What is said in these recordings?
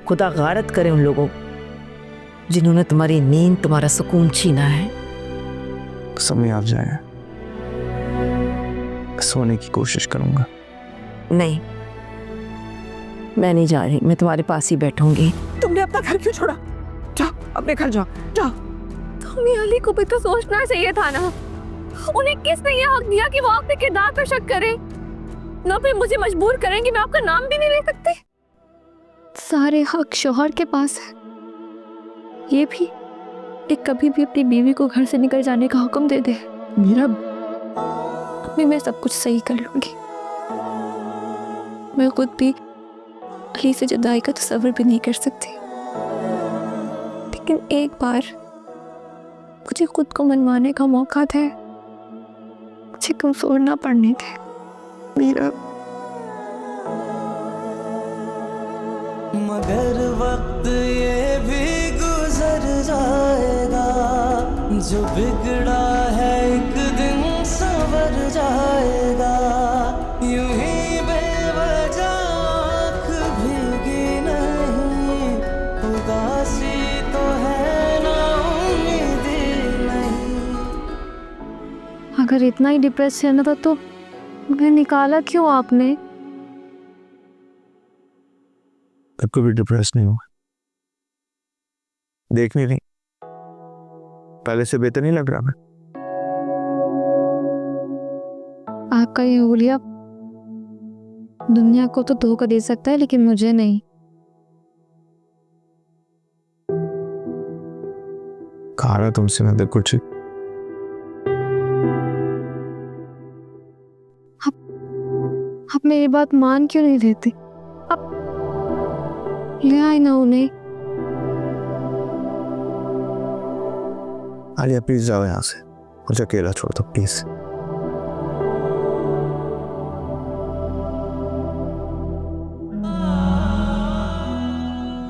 खुदा गारत करे उन लोगों जिन्होंने तुम्हारी नींद, तुम्हारा सुकून छीना है। समय आप जाए, सोने की कोशिश करूंगा। नहीं, मैं नहीं जा रही, मैं तुम्हारे पास ही बैठूंगी। तुमने अपना घर क्यों छोड़ा? जाओ, अपने घर जाओ, जाओ। तुम्हें अली को भी तो सोचना चाहिए था ना। उन्हें किसने ये हक दिया कि वो अपने किरदार पर शक करे? ना फिर मुझे मजबूर करेंगे मैं आपका नाम भी नहीं ले सकती। सारे हक शौहर के पास है। ये भी कि कभी भी अपनी बीवी को घर से निकल जाने का हुक्म दे दे। मेरा अभी मैं सब कुछ सही कर लूंगी। मैं खुद भी अली से जुदाई का तसव्वुर भी नहीं कर सकती, लेकिन एक बार मुझे खुद को मनवाने का मौका दे। मुझे कमजोर ना पड़ने दे मेरा। मगर वक्त ये भी गुजर जाएगा, जो बिगड़ा है एक दिन संवर जाएगा। यूं ही बेवजह आँख भीगी नहीं, उदासी तो है ना उम्मीदी नहीं। अगर इतना ही डिप्रेस रहना था तो मुझे निकाला क्यों आपने? तब कभी डिप्रेस नहीं हुआ। देख नहीं रही, पहले से बेहतर नहीं लग रहा मैं? आपका ये हुलिया दुनिया को तो धोखा दे सकता है, लेकिन मुझे नहीं। कहा रहा तुमसे मैं तो कुछ। आप मेरी बात मान क्यों नहीं देती? आप ले आई ना उन्हें। आलिया प्लीज जाओ यहाँ से, मुझे अकेला छोड़ दो प्लीज।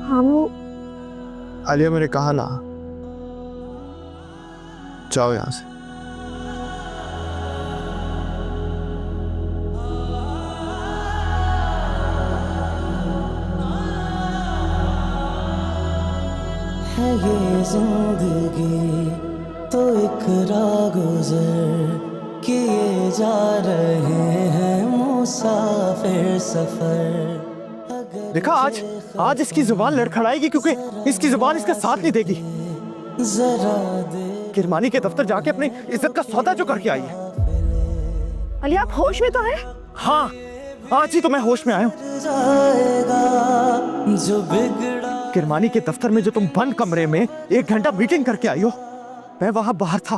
हम आलिया मैंने कहा ना, जाओ यहाँ से। है ये जिंदगी तो एक राह गुजर किए जा रहे हैं मुसाफिर सफर। देखा, आज इसकी जुबान लड़खड़ाएगी क्योंकि इसकी जुबान इसका साथ नहीं देगी। जरा दे किरमानी के दफ्तर जाके अपनी इज्जत का सौदा जो करके आई है। अली आप होश में तो हैं? हाँ, आज ही तो मैं होश में आया हूँ। जाएगा जो बिगड़ा। किरमानी के दफ्तर में जो तुम बंद कमरे में 1 घंटा मीटिंग करके आई हो, मैं वहां बाहर था।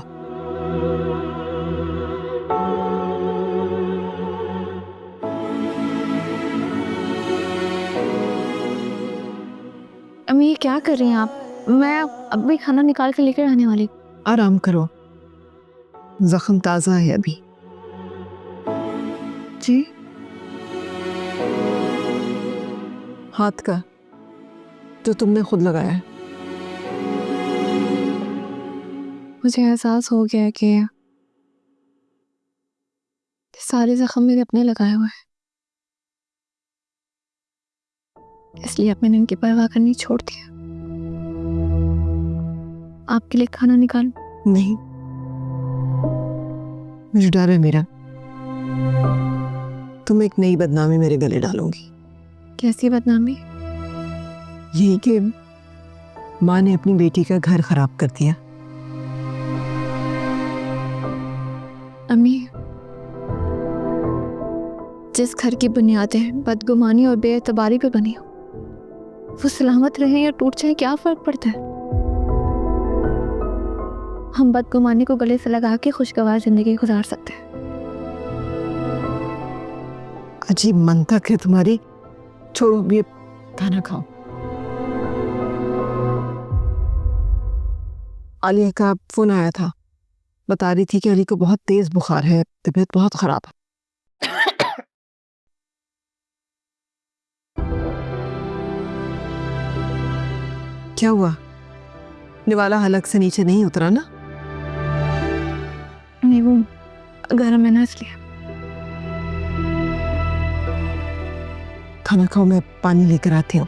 अम्मी ये क्या कर रही हैं आप? मैं अब भी खाना निकाल के लेकर आने वाली। आराम करो, जख्म ताजा है अभी। जी हाथ का जो तुमने खुद लगाया है। मुझे एहसास हो गया है कि सारे जख्म मेरे अपने लगाए हुए हैं, इसलिए अब मैंने उनकी परवाह करनी छोड़ दिया। आपके लिए खाना निकाल। नहीं, मुझे डर है मेरा, तुम एक नई बदनामी मेरे गले डालोगी। कैसी बदनामी? यही कि माँ ने अपनी बेटी का घर खराब कर दिया। अम्मी, जिस घर की बुनियादें बदगुमानी और बेएतबारी पे बनी हो, वो सलामत रहे या टूट जाए क्या फर्क पड़ता है? हम बदगुमानी को गले से लगा के खुशगवार जिंदगी गुजार सकते हैं। अजीब मंतक है तुम्हारी। छोड़ो, ये खाना खाओ। आलिया का फोन आया था, बता रही थी कि अली को बहुत तेज बुखार है, तबीयत बहुत खराब है। क्या हुआ? निवाला हलक से नीचे नहीं उतरा ना? नहीं, वो गर्म है ना इसलिए। खाना खाओ, मैं पानी लेकर आती हूँ।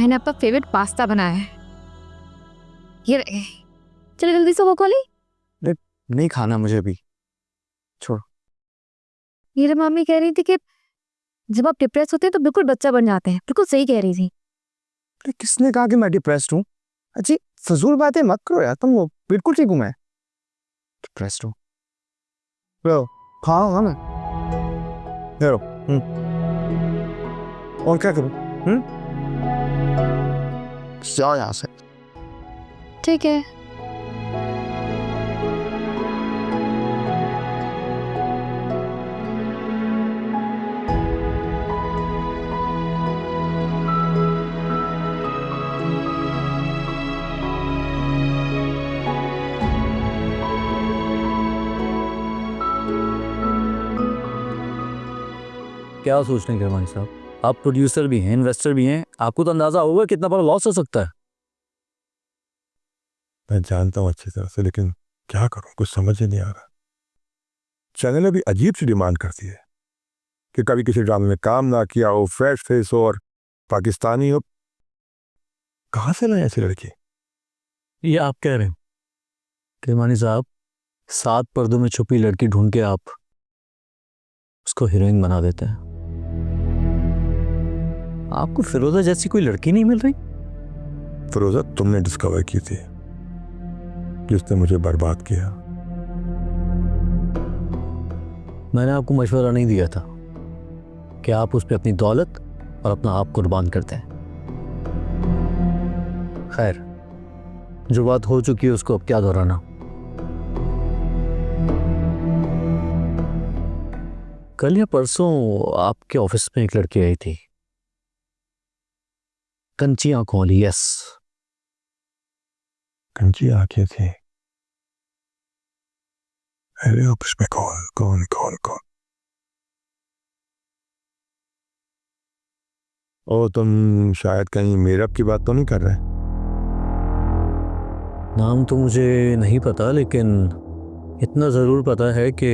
मैंने आपका फेवरेट पास्ता बनाया है, ये रहे। चलो जल्दी से वो खोली। नहीं खाना मुझे भी, छोड़। मेरी मम्मी कह रही थी कि जब आप डिप्रेस होते हैं तो बिल्कुल बच्चा बन जाते हैं। बिल्कुल सही कह रही थी। अरे किसने कहा कि मैं डिप्रेस्ड हूँ? अच्छी फजूल बातें मत करो यार तुम। वो बिल्कुल ठीक हूँ मैं, डिप्रेस्ड हूँ। लो खाओ मैं, ले लो। और क्या करूँ? जाओ यहाँ से। ठीक है। क्या सोच रहे हैं गिरवानी साहब? आप प्रोड्यूसर भी हैं, इन्वेस्टर भी हैं, आपको तो अंदाजा होगा कितना बड़ा लॉस हो सकता है। मैं जानता हूँ अच्छी तरह से, लेकिन क्या करूँ, कुछ समझ ही नहीं आ रहा। चैनल ने भी अजीब सी डिमांड करती है कि कभी किसी ड्रामे में काम ना किया हो, फ्रेश फेस हो और पाकिस्तानी हो। कहाँ से लाए ऐसी लड़की? ये आप कह रहे हैं गिरवानी साहब, 7 पर्दों में छुपी लड़की ढूंढ के आप उसको हीरोइन बना देते हैं। आपको फिरोजा जैसी कोई लड़की नहीं मिल रही? फिरोजा तुमने डिस्कवर की थी, जिसने मुझे बर्बाद किया। मैंने आपको मशवरा नहीं दिया था कि आप उस पर अपनी दौलत और अपना आप कुर्बान करते हैं। खैर, जो बात हो चुकी है उसको अब क्या दोहराना। कल या परसों आपके ऑफिस में एक लड़की आई थी, कंची आंखों वाली। यस, कंची आंखें थी। अरे ऑफिस में कौन कौन कौन कौन? ओ, तुम शायद कहीं मेरअप की बात तो नहीं कर रहे? नाम तो मुझे नहीं पता, लेकिन इतना ज़रूर पता है कि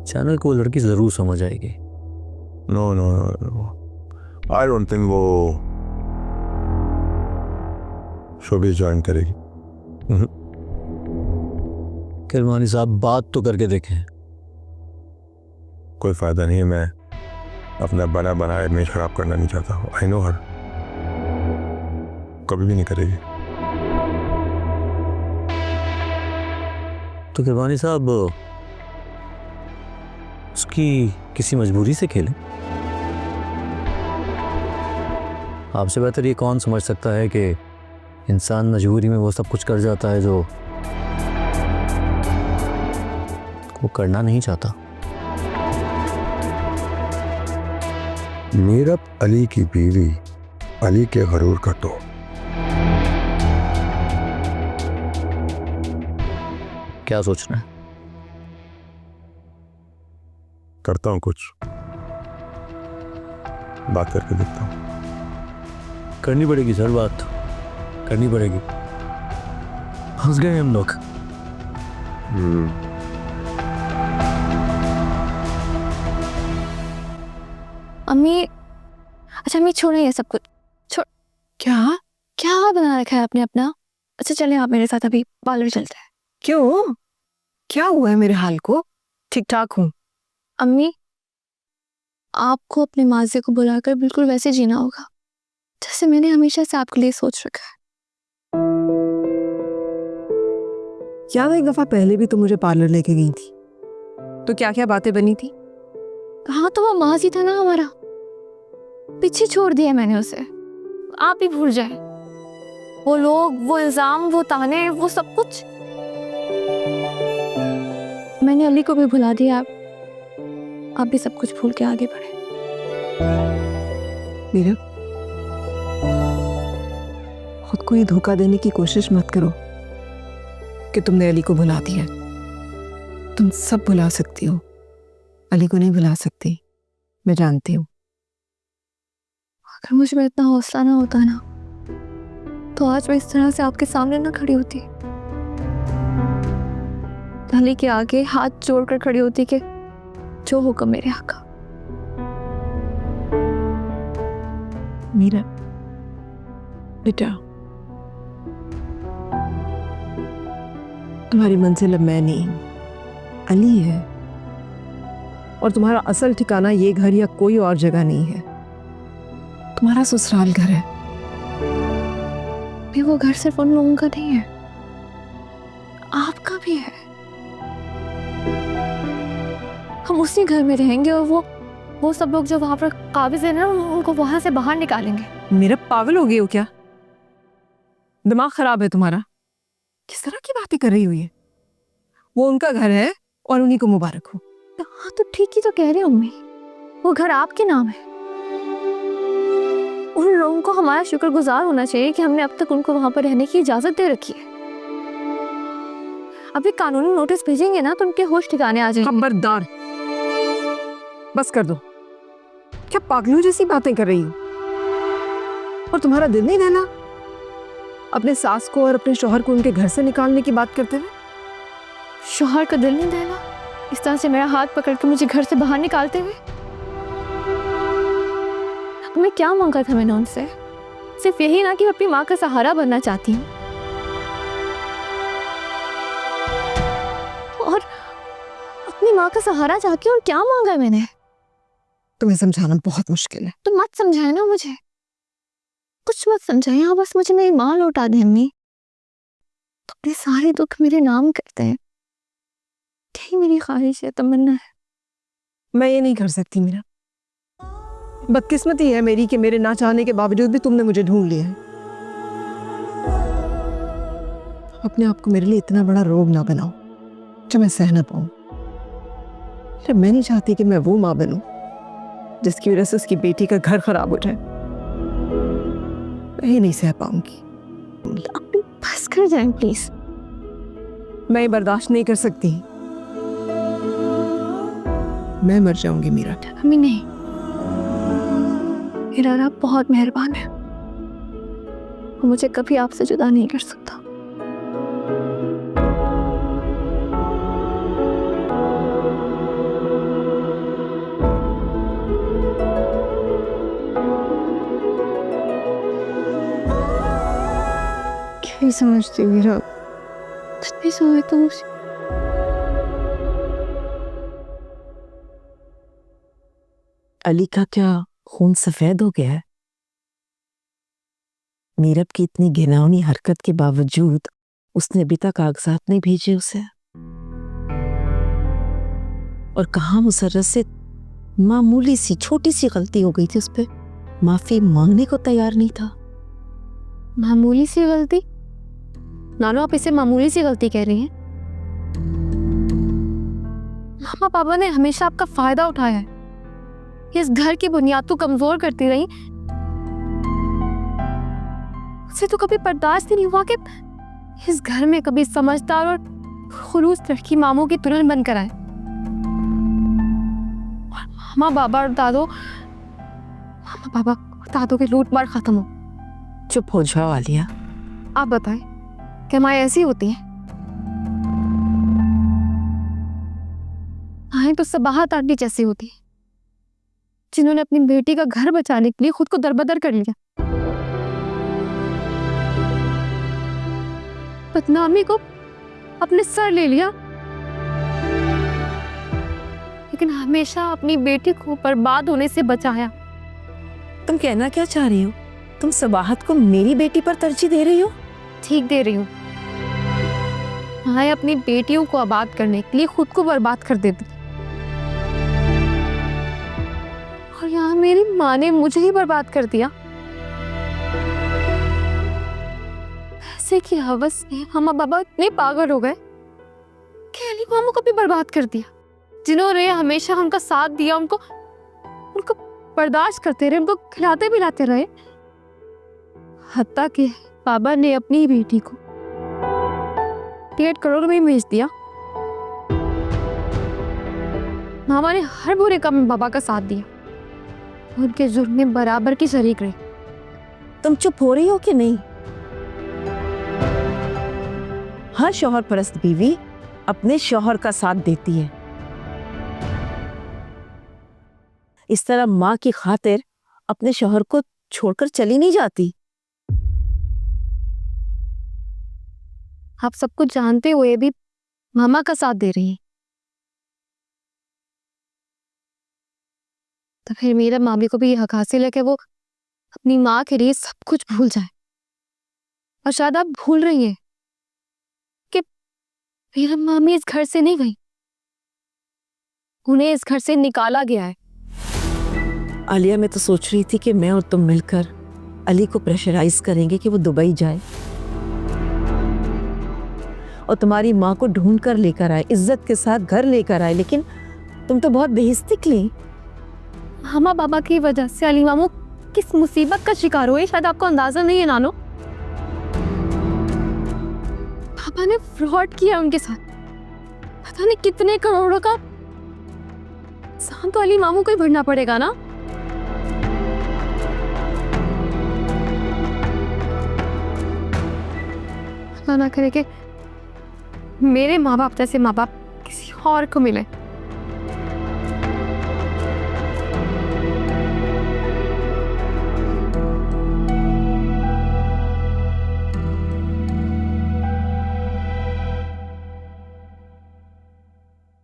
चैनल को वो लड़की ज़रूर समझ आएगी। No no no, I don't think वो शोबिस ज्वाइन करेगी। किरमानी साहब, बात तो करके देखें। कोई फायदा नहीं है, मैं अपना बना बनाया इमेज खराब करना नहीं चाहता हूँ। आई नो हर, कभी भी नहीं करेगी। तो किरमानी साहब, उसकी किसी मजबूरी से खेलें। आपसे बेहतर ये कौन समझ सकता है कि इंसान मजबूरी में वो सब कुछ कर जाता है जो वो करना नहीं चाहता। मीरब अली की बीवी, अली के गरूर का तो। क्या सोचना है? करता हूँ कुछ, बात करके देखता हूँ। करनी पड़ेगी सर, बात करनी पड़ेगी। फंस गए हम लोग। अम्मी, अच्छा अम्मी छोड़े ये सब कुछ, छोड़। क्या क्या बना रखा है आपने अपना? अच्छा चले आप मेरे साथ अभी पार्लर चलते हैं। क्यों? क्या हुआ है मेरे हाल को? ठीक ठाक हूँ। अम्मी, आपको अपने माज़ी को बुलाकर बिल्कुल वैसे जीना होगा जैसे मैंने हमेशा से आपके लिए सोच रखा है। याद है एक दफा पहले भी तो मुझे पार्लर लेके गई थी, तो क्या क्या बातें बनी थी? हाँ तो वो माज़ी था ना हमारा, पीछे छोड़ दिया मैंने उसे। आप ही भूल जाए वो लोग, वो इल्जाम, वो ताने, वो सब कुछ। मैंने अली को भी भुला दिया। आप भी सब कुछ भूल के आगे बढ़े। मीरा, खुद को ये धोखा देने की कोशिश मत करो कि तुमने अली को भुला दिया। तुम सब भुला सकती हो, अली को नहीं भुला सकती, मैं जानती हूँ। अगर मुझ में इतना हौसला ना होता ना, तो आज मैं इस तरह से आपके सामने ना खड़ी होती, अली के आगे हाथ जोड़कर खड़ी होती कि जो हुक्म मेरे आका। मीरा, बेटा, तुम्हारी मंजिल अब मैं नहीं, अली है। और तुम्हारा असल ठिकाना ये घर या कोई और जगह नहीं है। तुम्हारा ससुराल घर है। भी वो घर सिर्फ उन लोगों का नहीं है, आपका भी है। हम उसी घर में रहेंगे और वो सब लोग जो वहां पर काबिज है ना, उनको वहां से बाहर निकालेंगे। मेरा पागल हो गई हो क्या? दिमाग खराब है तुम्हारा? किस तरह की बातें कर रही हो ये? वो उनका घर है और उन्हीं को मुबारक हो। हाँ तो ठीक ही तो कह रही हूँ अम्मी, वो घर आपके नाम है। उन लोगों को हमारा शुक्रगुजार होना चाहिए कि हमने अब तक उनको वहां पर रहने की इजाजत दे रखी है। अभी कानूनी नोटिस भेजेंगे ना तो उनके होश ठिकाने आ जाएंगे। खबरदार, बस कर दो। क्या पागलों जैसी बातें कर रही हो? और तुम्हारा दिल नहीं रहना अपने सास को और अपने शौहर को उनके घर से निकालने की बात करते हुए? शौहर का दिल नहीं देना इस तरह से मेरा हाथ पकड़ के मुझे घर से बाहर निकालते हुए? मैं क्या मांगा था मैंने उनसे? सिर्फ यही ना कि मैं अपनी माँ का सहारा बनना चाहती हूँ, और अपनी माँ का सहारा चाहती हूँ। और क्या मांगा है मैंने? तुम्हें समझाना बहुत मुश्किल है। तो मत समझाए ना मुझे, कुछ मत समझाए। हाँ बस मुझे मेरी माँ लौटा दे अम्मी, तो अपने सारे दुख मेरे नाम करते हैं। यही मेरी ख्वाहिश है, तमन्ना है। मैं ये नहीं कर सकती मीरा। बदकिस्मती है मेरी कि मेरे ना चाहने के बावजूद भी तुमने मुझे ढूंढ लिया है। अपने आप को मेरे लिए इतना बड़ा रोग ना बनाओ जो मैं सह ना पाऊं। मैं नहीं चाहती कि मैं वो माँ बनूं जिसकी वजह से उसकी बेटी का घर खराब हो जाए। मैं ये नहीं सह पाऊंगी। आप बस कर जाएं प्लीज। मैं ये बर्दाश्त नहीं कर सकती। मैं मर जाऊंगी मीरा। अम्मी नहीं, मेरा रब बहुत मेहरबान है, वो मुझे कभी आपसे जुदा नहीं कर सकता। क्या ही समझती हो मीरा? कुछ नहीं समझ तुम मुझे। अली का क्या खून सफेद हो गया है? मीरब की इतनी घिनौनी हरकत के बावजूद उसने अभी तक कागजात नहीं भेजे उसे। और कहाँ मुसर्रत से मामूली सी छोटी सी गलती हो गई थी, उस पर माफी मांगने को तैयार नहीं था। मामूली सी गलती? नानो आप इसे मामूली सी गलती कह रही हैं? मामा पापा ने हमेशा आपका फायदा उठाया है, इस घर की बुनियाद को कमजोर करती रही। उसे तो कभी बर्दाश्त ही नहीं हुआ कि इस घर में कभी समझदार और खुलूस लड़की मामू की दुल्हन बनकर आए। मामा बाबा और दादो की लूट मार खत्म हो। चुप हो जाओ आलिया। आप बताएं, क्या माएँ ऐसी होती हैं? माएँ तो सबाहत आंटी जैसी होती है, जिन्होंने अपनी बेटी का घर बचाने के लिए खुद को दरबदर कर लिया, बदनामी को अपने सर ले लिया, लेकिन हमेशा अपनी बेटी को बर्बाद होने से बचाया। तुम कहना क्या चाह रही हो? तुम सबाहत को मेरी बेटी पर तरजीह दे रही हो? ठीक दे रही हूँ। माए अपनी बेटियों को आबाद करने के लिए खुद को बर्बाद कर देती, और यहाँ मेरी माँ ने मुझे ही बर्बाद कर दिया। पैसे की हवस में मामा बाबा इतने पागल हो गए कि अली मामू को भी बर्बाद कर दिया, जिन्होंने हमेशा उनका साथ दिया, उनको बर्दाश्त करते रहे, उनको खिलाते पिलाते रहे। हत्ता कि बाबा ने अपनी बेटी को 1.5 करोड़ में बेच दिया। मामा ने हर बुरे काम में बाबा का साथ दिया, उनके जुर्म में बराबर की शरीक रही। तुम चुप हो रही हो कि नहीं? हर शौहर परस्त बीवी अपने शौहर का साथ देती है। इस तरह माँ की खातिर अपने शौहर को छोड़कर चली नहीं जाती। आप सब कुछ जानते हुए भी मामा का साथ दे रही हैं। तो फिर मेरे मामी को भी ये हक हासिल है कि वो अपनी माँ के लिए सब कुछ भूल जाए। और शायद आप भूल रही हैं कि मेरी मामी इस घर से नहीं गई, उन्हें इस घर से निकाला गया है। आलिया, मैं तो सोच रही थी कि मैं और तुम मिलकर अली को प्रेशराइज करेंगे कि वो दुबई जाए और तुम्हारी माँ को ढूंढ कर लेकर आए, इज्जत के साथ घर लेकर आए, लेकिन तुम तो बहुत बेइज्जती ली। मामा बाबा की वजह से अली मामू किस मुसीबत का शिकार हुए शायद आपको अंदाजा नहीं है नानो। पापा ने फ्रॉड किया उनके साथ, पता नहीं कितने करोड़ों का नुकसान तो अली मामू को ही भरना पड़ेगा ना। अल्लाह ना करे कि मेरे माँ बाप जैसे माँ बाप किसी और को मिले।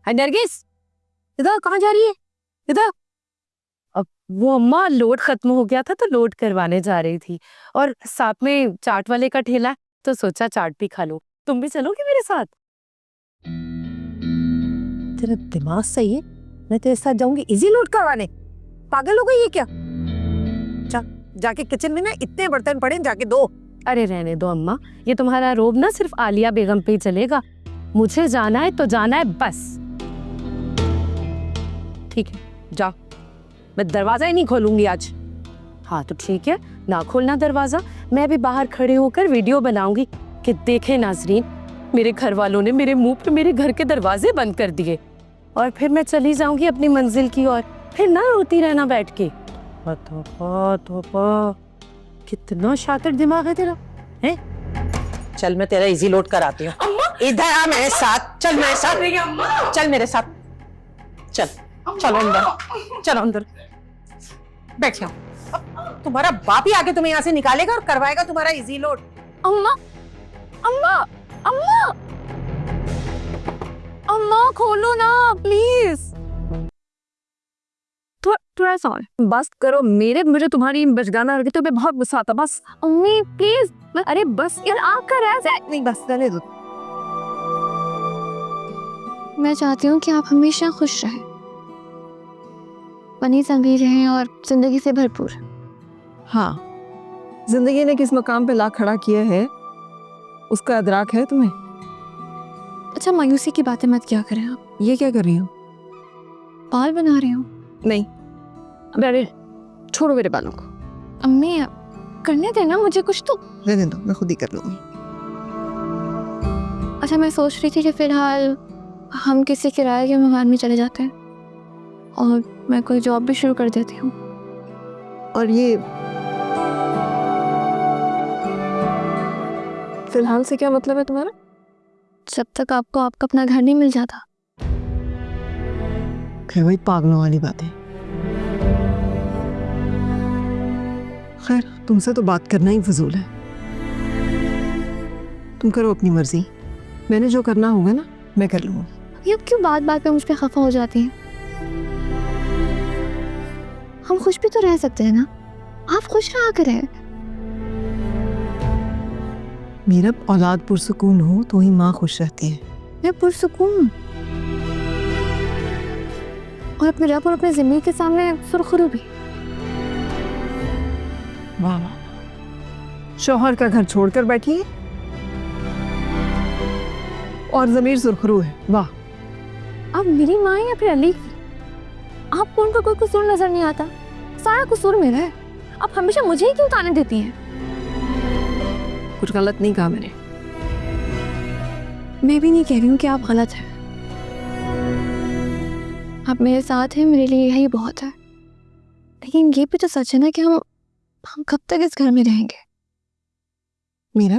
नरगिस, इधर कहाँ जा रही है? इधर। अब वो अम्मा लोड खत्म हो गया था तो लोड करवाने जा रही थी, और साथ में चाट वाले का ठेला है, तो सोचा चाट भी खा लो। तुम भी चलोगे मेरे साथ? तेरा दिमाग सही है? मैं तेरे साथ जाऊंगी इजी लोड करवाने? पागल हो गई है क्या? जाके किचन में ना इतने बर्तन पड़े, जाके दो। अरे रहने दो अम्मा, ये तुम्हारा रोब ना सिर्फ आलिया बेगम पे ही चलेगा। मुझे जाना है तो जाना है बस। ठीक है, जा। मैं दरवाजा ही नहीं खोलूंगी आज। हाँ तो ठीक है, ना खोलना दरवाजा, मैं भी बाहर खड़े होकर वीडियो बनाऊंगी कि देखे नाजरीन, मेरे घर वालों ने मेरे मुंह पे मेरे घर के दरवाजे बंद कर दिए। और फिर मैं चली जाऊंगी अपनी मंजिल की ओर, फिर ना रोती रहना बैठ के। कितना शातिर दिमाग है तेरा, है? चल मैं तेरा इजी लोड कराती हूँ। इधर आ मेरे साथ, चल मेरे साथ, चल मेरे साथ, चल चलो अंदर, चलो अंदर बैठ जाओ। तुम्हारा बाप ही आके तुम्हें यहाँ से निकालेगा और करवाएगा तुम्हारा इजी लोड। अम्मा अम्मा अम्मा अम्मा खोलो ना प्लीज। थोड़ा सा बस करो, मुझे तुम्हारी बचगाना लगी तो मैं बहुत गुस्सा आता। बस अम्मी प्लीज। अरे बस यार, आकर ऐसे नहीं, बस रहने दो। मैं चाहती हूँ कि आप हमेशा खुश रहें, बनी संगी रहें और जिंदगी से भरपूर। हाँ, जिंदगी ने किस मकाम पे ला खड़ा किया है उसका अदराक है तुम्हें? अच्छा, मायूसी की बातें मत क्या करें आप। ये क्या कर रही हो? बाल बना रही हूँ। नहीं, अरे छोड़ो मेरे बालों को। अम्मी करने देना मुझे कुछ तो। रहने दो, मैं खुद ही कर लूंगी। अच्छा, मैं सोच रही थी कि फिलहाल हम किसी किराए के मकान में चले जाते हैं और मैं कोई जॉब भी शुरू कर देती हूँ। और ये फिलहाल से क्या मतलब है तुम्हारा? जब तक आपको आपका अपना घर नहीं मिल जाता। फिर वही पागलों वाली बातें। खैर, तुमसे तो बात करना ही फजूल है। तुम करो अपनी मर्जी, मैंने जो करना होगा ना मैं कर लूँगा। ये क्यों बात बात पे मुझ पे खफा हो जाती हैं? हम खुश भी तो रह सकते हैं ना, आप खुश रहा करें। मेरा औलाद पुरसुकून हो तो ही माँ खुश रहती है। मैं पुरसुकून और अपने रब और अपने ज़मीर के सामने सुरखरू भी। वाह, शौहर का घर छोड़कर बैठी है और ज़मीर सुरखरू है। वाह। अब मेरी माँ या फिर अली की, आपको उनका कोई कसूर नजर नहीं आता? सारा कसूर मेरा है। आप हमेशा मुझे ही क्यों ताने देती हैं? कुछ गलत नहीं कहा मैंने। मैं भी नहीं कह रही हूँ कि आप गलत हैं। आप मेरे साथ हैं, मेरे लिए यही बहुत है। लेकिन ये भी तो सच है ना कि हम कब तक इस घर में रहेंगे? मीरा,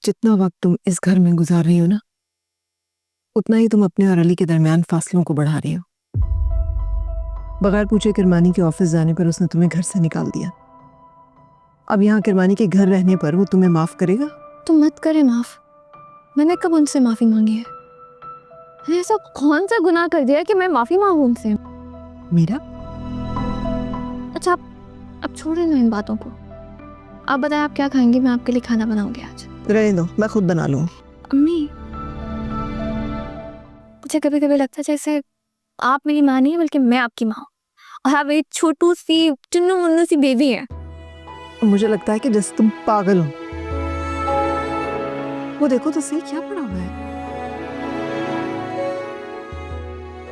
जितना वक्त तुम इस घर में गुजार रही हो ना, उतना ही तुम अपने और अली के दरमियान फासलों को बढ़ा रही हो। बगैर पूछे किरमानी के ऑफिस जाने पर उसने तुम्हें घर से निकाल दिया। अब यहाँ किरमानी के घर रहने पर वो तुम्हें माफ करेगा? तुम मत करे माफ। मैंने कब उनसे माफी मांगी है? मैंने ऐसा कौन सा गुनाह कर दिया कि मैं माफी मांगू उनसे? मेरा? अच्छा अब छोड़े ना इन बातों को। आप बताएं आप क्या खाएंगे? मैं आपके लिए खाना बनाऊंगी आज। रहने दो, मैं खुद बना लूँ। अम्मी, मुझे कभी कभी लगता है जैसे आप मेरी माँ नहीं है बल्कि मैं आपकी माँ हूँ और आप एक छोटू सी चुन्नू मुन्नू सी बेबी है। मुझे लगता है कि जैसे तुम पागल हो। वो देखो तो सही क्या पड़ा हुआ है।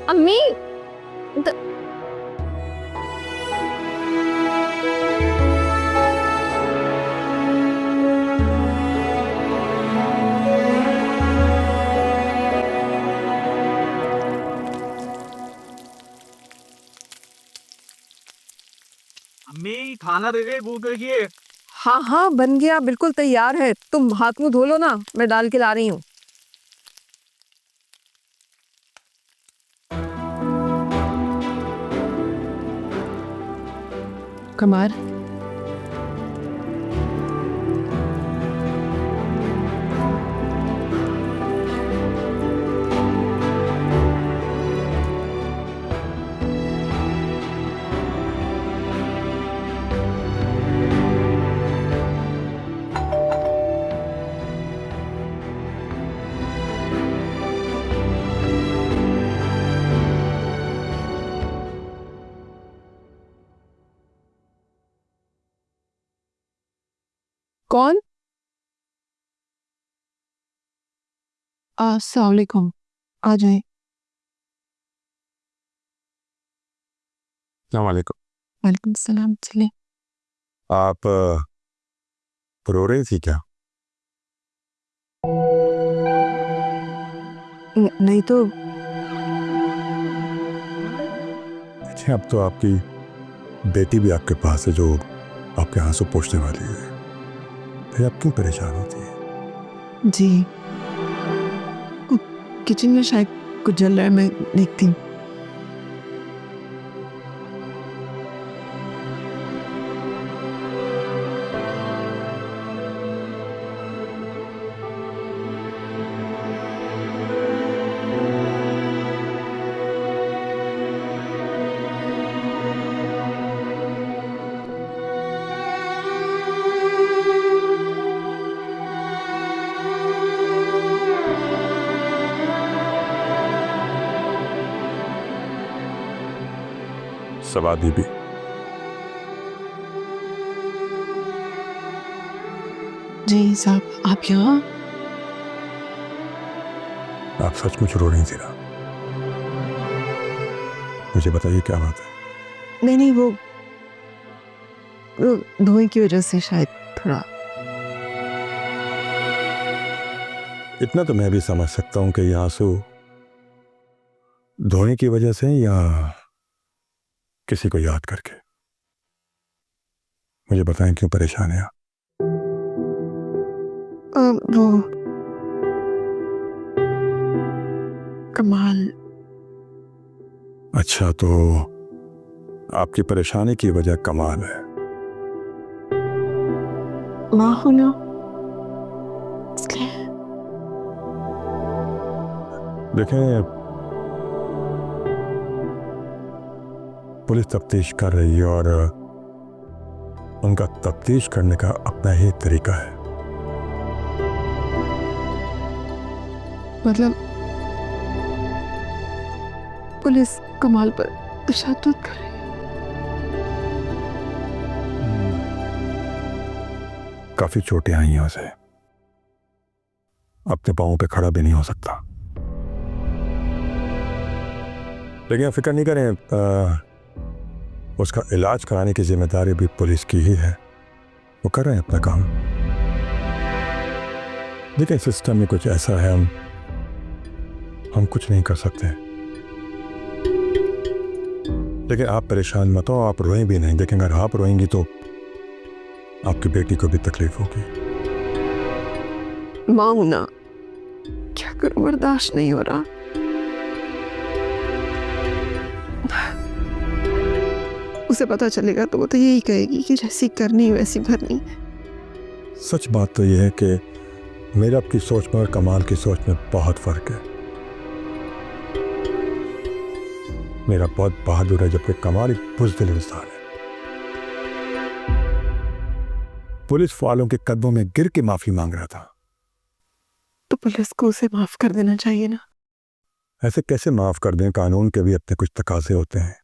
अम्मी अम्मी खाना दे दे, भूख लगी है। हाँ हाँ बन गया, बिल्कुल तैयार है। तुम हाथ मुंह धो लो ना, मैं डाल के ला रही हूँ। कमार, कौन? अस्सलाम वालेकुम, आ जाए। अस्सलाम वालेकुम। वालेकुम सलाम। चले। आप रो रही थी क्या? नहीं तो अच्छा, अब तो आपकी बेटी भी आपके पास है जो आपके आंसू पोंछने वाली है, फिर आप क्यों परेशान होती है? जी, किचन में शायद कुछ जल रहा है, मैं देखती हूँ। सबा बीबी, जी साहब, आप यहाँ? आप सचमुच रो रही थी ना? मुझे बताइए क्या बात है। नहीं नहीं, वो धुएं की वजह से शायद थोड़ा। इतना तो मैं भी समझ सकता हूं कि ये आंसू धोने की वजह से या किसी को याद करके। मुझे बताएं क्यों परेशान है आप? वो कमाल। अच्छा, तो आपकी परेशानी की वजह कमाल है। माँ हो ना? देखें, पुलिस तफ्तीश कर रही है और उनका तफ्तीश करने का अपना ही तरीका है। मतलब पुलिस कमाल पर तशद्दुद कर रही है। काफी चोटें आई हैं उसे, अपने पांवों पे खड़ा भी नहीं हो सकता। लेकिन आप फिक्र नहीं करें, उसका इलाज कराने की जिम्मेदारी भी पुलिस की ही है। वो कर रहे हैं अपना काम। देखिए, सिस्टम में कुछ ऐसा है, हम कुछ नहीं कर सकते। लेकिन आप परेशान मत हो, आप रोएं भी नहीं। देखें, अगर आप रोएंगी तो आपकी बेटी को भी तकलीफ होगी। माँ हूं ना, क्या करूं, बर्दाश्त नहीं हो रहा। उसे पता चलेगा तो वो तो यही कहेगी कि जैसी करनी वैसी भरनी। सच बात तो यह है कि मेरा आपकी सोच में और कमाल की सोच में बहुत फर्क है। मेरा बहुत बहादुर है जबकि कमाल एक बुज़दिल इंसान है। पुलिस वालों के कदमों में गिर के माफी मांग रहा था। तो पुलिस को उसे माफ कर देना चाहिए ना। ऐसे कैसे माफ कर दें? कानून के भी अपने कुछ तकाजे होते हैं।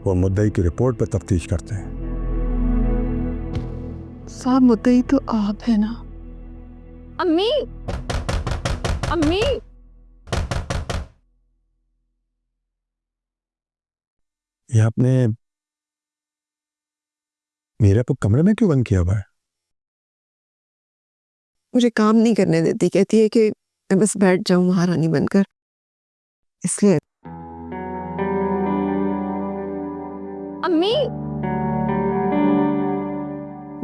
वो मुद्दई की रिपोर्ट पर तफ्तीश करते हैं। साहब मुद्दई तो आप है ना। अम्मी, अम्मी, ये आपने मेरे को कमरे में क्यों बंद किया हुआ है? मुझे काम नहीं करने देती, कहती है कि मैं बस बैठ जाऊं महारानी बनकर, इसलिए। अम्मी,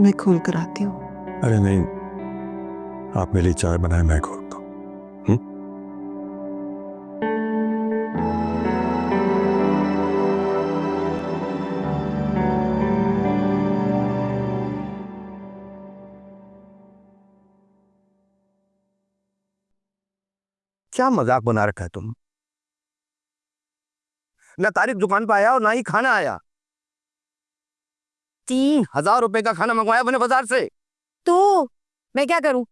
मैं खोल कर आती हूँ। अरे नहीं, आप मेरे लिए चाय बनाए, मैं खोलता हूँ। क्या मजाक बना रखा है तुम? ना तारिक दुकान पर आया और ना ही खाना आया। 3000 रुपए का खाना मंगवाया मैंने बाजार से। तो मैं क्या करूं?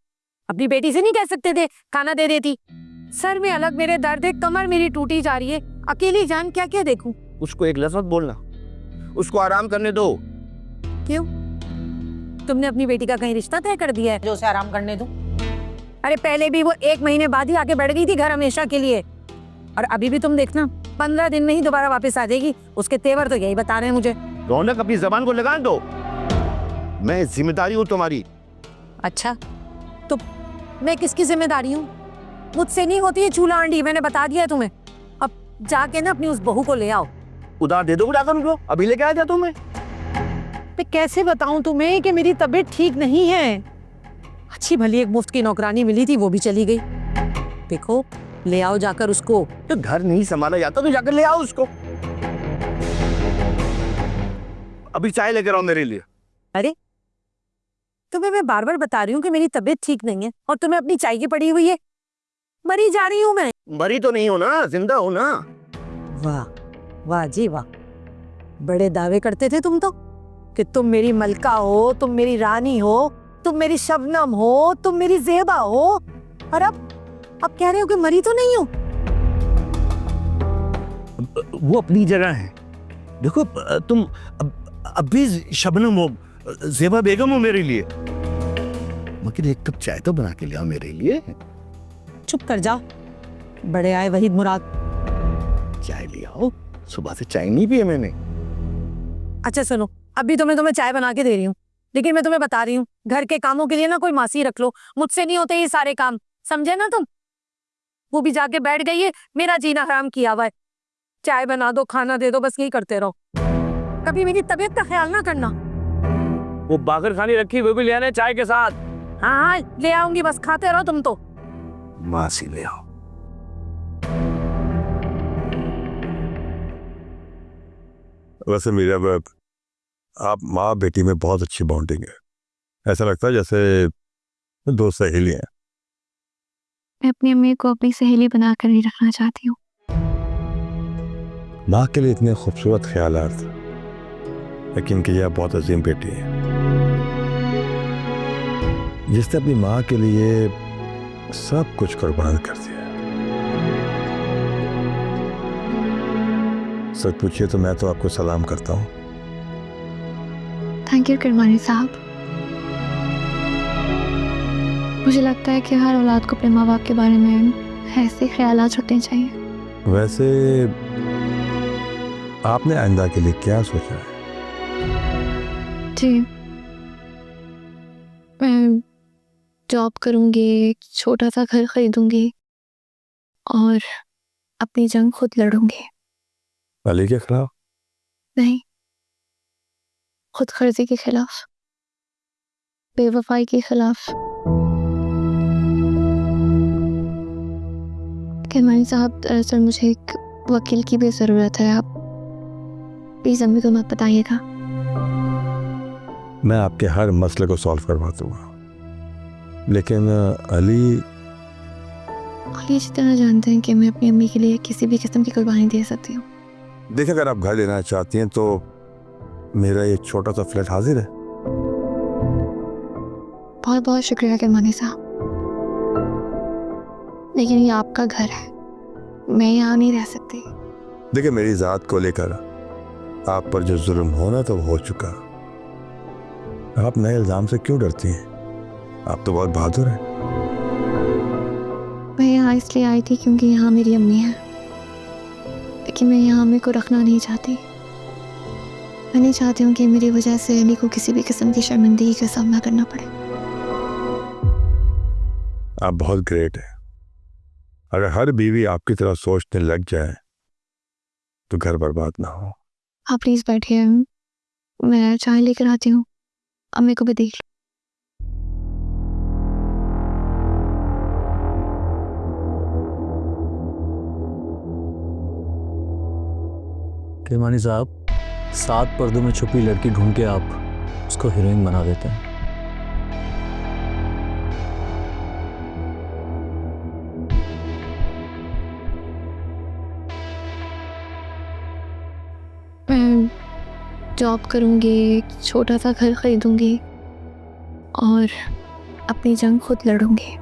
अपनी बेटी से नहीं कह सकते थे खाना दे देती? सर में अलग मेरे दर्द है, कमर मेरी टूटी जा रही है, अकेली जान क्या क्या देखूं? उसको एक लफ्ज़ मत बोलना, उसको आराम करने दो। क्यों? तुमने अपनी बेटी का कहीं रिश्ता तय कर दिया है जो उसे आराम करने दूं? अरे पहले भी वो 1 महीने बाद ही आके बैठ गई थी घर हमेशा के लिए, और अभी भी तुम देखना 15 दिन में ही दोबारा वापस आ जाएगी। उसके तेवर तो यही बता रहे हैं मुझे। रौनक, अपनी जबान को लगान दो। मैं जिम्मेदारी हूँ तुम्हारी। अच्छा, तो मैं किसकी जिम्मेदारी हूँ? मुझसे नहीं होती है चूल्हा आंटी, मैंने बता दिया है तुम्हें। अब जाके ना अपनी उस बहू को ले आओ। उधार दे दो उठाकर उनको, अभी लेके आया था तुम्हें। मैं कैसे बताऊं तुम्हें कि मेरी तबीयत ठीक नहीं है? अच्छी भली एक मुफ्त की नौकरानी मिली थी, वो भी चली गई। देखो, ले आओ जाकर उसको। तो घर नहीं संभाला जाता तो जाकर ले आओ उसको। अभी चाय लेकर आओ मेरे लिए। अरे तुम्हें मैं बार बार बता रही हूँ कि मेरी तबीयत ठीक नहीं है, और तुम्हें अपनी चाय की पड़ी हुई है। मरी जा रही हूँ मैं। मरी तो नहीं हो ना, जिंदा हो ना। वाह वाह जी वाह, बड़े दावे करते थे तुम तो कि तुम मेरी मलका हो, तुम मेरी रानी हो, तुम मेरी शबनम हो, तुम मेरी ज़ेबा हो, और अब कह रहे हो कि मरी तो नहीं हो। वो अपनी जगह है। देखो तुम अब भी शबनम हो, ज़ेबा बेगम हो मेरे लिए। मगर एक कप चाय तो बना के ले आओ मेरे लिए। चुप कर जाओ, बड़े आए वहीद मुराद। चाय ले आओ, सुबह से चाय नहीं पी है मैंने। अच्छा सुनो, अभी तो मैं तुम्हें चाय बना के दे रही हूँ, लेकिन मैं तुम्हें बता रही हूँ, घर के कामों के लिए ना कोई मासी रख लो। मुझसे नहीं होते ये सारे काम, समझे ना तुम? वो भी जाके बैठ गई है, मेरा जीना हराम किया हुआ है। चाय बना दो, खाना दे दो, बस यही करते रहो। कभी मेरी तबीयत का ख्याल ना करना। वो बागर खानी रखी, वो भी ले आना चाय के साथ। हाँ हाँ ले आऊंगी, बस खाते रहो तुम तो। मासी ले आओ। वैसे मेरा आप माँ बेटी में बहुत अच्छी बॉन्डिंग है। ऐसा लगता है जैसे दो सहेली हैं। मैं अपनी अम्मी को अपनी सहेली बनाकर ही रखना चाहती हूँ। माँ के लिए इतने खूबसूरत ख्यालात, लेकिन कि यह बहुत अजीम बेटी है जिसने अपनी माँ के लिए सब कुछ कुर्बान कर दिया। सच पूछिए तो मैं तो आपको सलाम करता हूँ। थैंक यू किरमानी साहब। मुझे लगता है कि हर औलाद को अपने माँ बाप के बारे में ऐसे ख्यालात रखने चाहिए। वैसे आपने आइंदा के लिए क्या सोचा है? जी, मैं जॉब करूँगी, एक छोटा सा घर खरीदूंगी और अपनी जंग खुद लड़ूंगी। अली के खिलाफ? नहीं, खुद गर्जी के खिलाफ, बेवफाई के खिलाफ। किरमानी साहब, दरअसल मुझे एक वकील की भी ज़रूरत है। आप प्लीज अम्मी को मत बताइएगा। मैं आपके हर मसले को सॉल्व करवा दूंगा, लेकिन अली अच्छी तरह जानते हैं कि मैं अपनी अम्मी के लिए किसी भी किस्म की कुर्बानी दे सकती हूँ। देखिए, अगर आप घर लेना चाहती हैं तो मेरा ये छोटा सा फ्लैट हाजिर है। बहुत बहुत शुक्रिया किरमानी साहब, लेकिन ये आपका घर है, मैं यहाँ नहीं रह सकती। देखिए, मेरी ज़ात को लेकर आप पर जो जुल्म होना तो हो चुका। आप नए इल्ज़ाम से क्यों डरती हैं? आप तो बहुत बहादुर हैं। मैं यहाँ इसलिए आई थी क्योंकि यहाँ मेरी अम्मी है, लेकिन मैं यहाँ अम्मी को रखना नहीं चाहती। मैं नहीं चाहती हूँ कि मेरी वजह से अली को किसी भी किस्म की शर्मिंदगी का सामना करना पड़े। आप बहुत ग्रेट हैं। अगर हर बीवी आपकी तरह सोचने लग जाए तो घर बर्बाद ना हो। आप प्लीज बैठिए, मैं चाय लेकर आती हूँ, अम्मी को भी देख लो। किरमानी साहब, 7 पर्दों में छुपी लड़की ढूंढ के आप उसको हीरोइन बना देते हैं। मैं जॉब करूँगी, एक छोटा सा घर खरीदूँगी और अपनी जंग खुद लड़ूँगी।